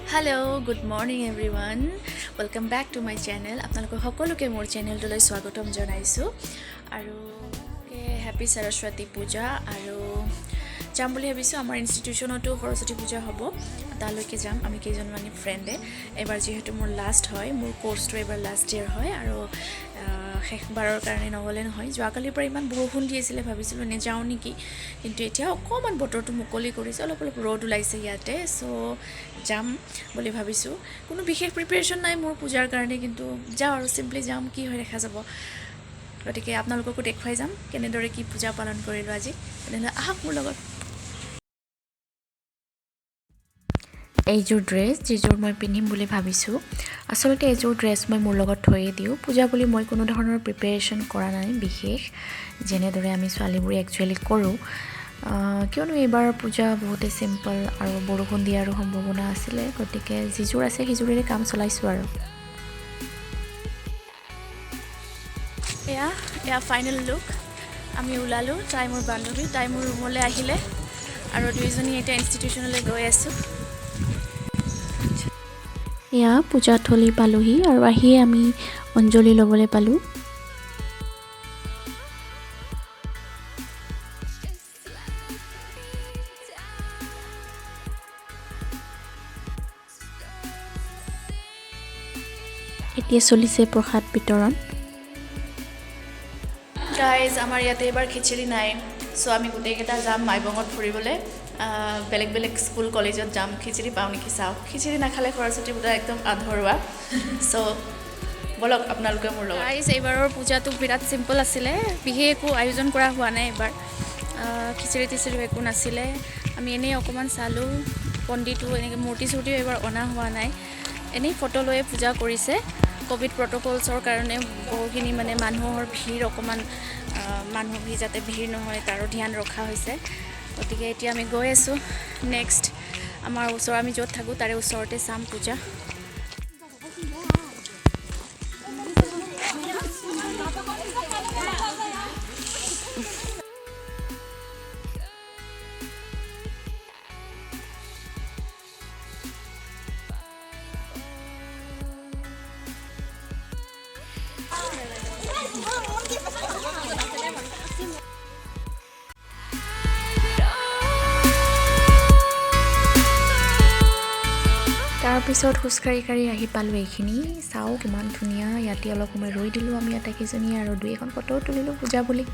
Hello, good morning everyone. Welcome back to my channel. আপোনালোকক সকলোকে মোৰ চেনেলটোলৈ স্বাগতম জনাইছো আৰু হ্যাপি সৰস্বতী পূজা আৰু যাম বুলি ভাবিছো আমাৰ ইনষ্টিটিউচনতো সৰস্বতী পূজা হ'ব তালৈকে যাম আমি কেইজনমানি ফ্ৰেণ্ডে এবাৰ যেহেতু মোৰ লাষ্ট হয় মোৰ কোৰ্সটো এবাৰ লাষ্ট ইয়াৰ হয় আৰু শেষবাৰৰ কাৰণে নগলে নহয় যোৱাকালিৰ পৰা ইমান বৰষুণ দি আছিল ভাবিছিলো নে যাও নেকি কিন্তু এতিয়া অকমান বতৰটো মুকলি কৰিছে অলপ ৰ'দ ওলাইছে ইয়াতে সো যাম বুলি ভাবিছো কোনো বিশেষ প্ৰিপাৰেচন নাই মোৰ পূজাৰ কাৰণে কিন্তু যাও আৰু সিম্পলি যাম কি হৈ দেখা যাব গতিকে আপোনালোককো দেখুৱাই যাম কেনেদৰে কি পূজা পালন কৰিলো আজি তেনেহলে আহক মোৰ লগত এইযোৰ ড্ৰেছ যিযোৰ মই পিন্ধিম বুলি ভাবিছো আসলতে এইযোৰ ড্ৰেছ মই মোৰ লগত থৈয়ে দিও পূজা বুলি মই কোনো ধৰণৰ প্ৰিপাৰেচন কৰা নাই বিশেষ যেনেদৰে আমি ছোৱালীবোৰে একচুয়ালি কৰো কিয়নো এবাৰ পূজা বহুতে সিম্পল আৰু বৰষুণ দিয়াৰ সম্ভাৱনা আছিল গতিকে যিযোৰ আছে সিযোৰেৰে কাম চলাইছো আৰু এয়া ফাইনেল লুক আমি উলালো তাই মোৰ বান্ধৱী তাই মোৰ ৰুমলৈ আহিলে আৰু দুইজনী এটা ইনষ্টিটিউচনলৈ গৈ আছো এয়া পূজাথলী পালোহি আৰু আহিয়ে আমি অঞ্জলি ল'বলৈ পালো এতিয়া চলিছে প্ৰসাদ বিতৰণ গাইজ আমাৰ ইয়াতে এবাৰ খিচিৰি নাই সো আমি গোটেইকেইটা যাম মাইবঙত ফুৰিবলৈ বেলেগ বেলেগ স্কুল কলেজত যাম খিচিৰি পাওঁ নেকি চাওঁ খিচিৰি নাখালে সৰস্বতী পূজা একদম আধৰুৱা সো বলক আপোনালোকে মোৰ লগত গাইজ এইবাৰৰ পূজাটো বিৰাট সিম্পল আছিলে বিশেষ একো আয়োজন কৰা হোৱা নাই এবাৰ খিচিৰি টিচিৰি একো নাছিলে আমি এনেই অকণমান চালোঁ পণ্ডিতো এনেকৈ মূৰ্তি চূৰ্তিও এইবাৰ অনা হোৱা নাই এনেই ফটো লৈয়ে পূজা কৰিছে কোভিড প্ৰটোকলছৰ কাৰণে বহুখিনি মানে মানুহৰ ভিৰ অকমান মানুহ যাতে ভিৰ নহয় তাৰো ধ্যান ৰখা হৈছে গতিকে এতিয়া আমি গৈ আছো নেক্সট আমাৰ ওচৰ আমি য'ত থাকো তাৰে ওচৰতে চাম পূজা তাৰপিছত খুচকাৰি আহি পালো এইখিনি চাও কিমান ধুনীয়া ইয়াতে অলপ সময় ৰৈ দিলো আমি আটাইকেইজনী আৰু দুই এখন ফটো তুলিলো পূজা বুলি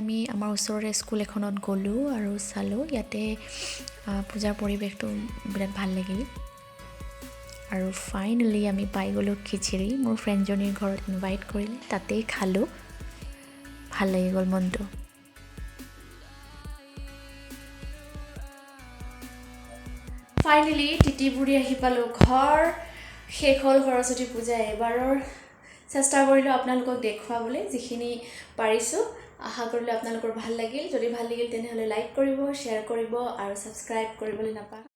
আমি আমাৰ ওচৰৰে স্কুল এখনত গ'লো আৰু চালো ইয়াতে পূজাৰ পৰিৱেশটো বিৰাট ভাল লাগিল আৰু ফাইনালি আমি পাই গ'লো খিচিৰি মোৰ ফ্ৰেণ্ডজনীৰ ঘৰত ইনভাইট কৰিলে তাতেই খালো ভাল লাগি গ'ল মনটো ফাইনালি টিটিবুৰি আহি পালো ঘৰ শেষ হ'ল সৰস্বতী পূজা এবাৰৰ চেষ্টা কৰিলো আপোনালোকক দেখুৱাবলৈ যিখিনি পাৰিছো আশা কৰিলে আপোনালোকৰ ভাল লাগিল যদি ভাল লাগিল তেনেহলে লাইক কৰিব শেয়াৰ কৰিব আৰু সাবস্ক্ৰাইব কৰিবলৈ নাপাহৰিব